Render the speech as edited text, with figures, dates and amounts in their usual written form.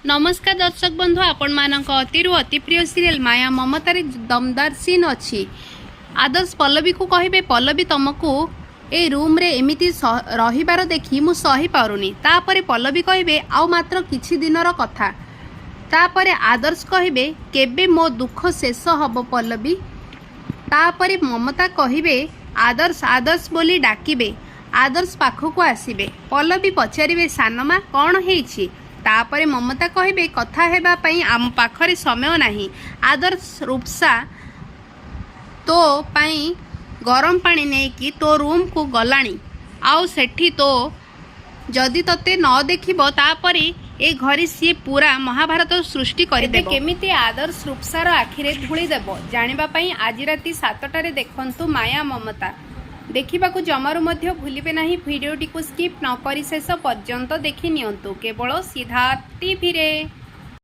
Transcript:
नमस्कार दर्शक बंधु आपण मानक अतिरु अति प्रिय सीरियल माया ममतार दमदार सीन अच्छी। आदर्श पल्लवी को कहे पल्लवी तुमको ए रूम रे एमिति रहिबार देखी मु सही पारुनी। तापरे पल्लवी कहे आउ मात्र किछि दिनर कथा। तापरे आदर्श कहे केबे मो दुख शेष हब पल्लवी। तापरे ममता कहे आदर्श आदर्श बोली डाकिबे। आदर्श पाखक आसबे। पल्लवी पचारे सानमा कौन है। तापरे ममता कहे कथा हेबा पई आम पाखरे समय नाही। आदर्श रूपसा तो पई गरम पानी नेकी तो रूम को गलाणी आउ सेठी तो जदि तते न देखिबो तापरे ए घरे सी पूरा महाभारत सृष्टि करिदे। केमिति आदर्श रूपसार आखिरे धूली देबो जानिबा पई आज राति 7टारे देखंतु माया ममता। देखिबाकू जमारू मध्य भूलिबे नाही। भिडियोटी को स्किप न करी शेष पर्यंत देखि नियंतु केवल सिद्धार्थ टीवी रे।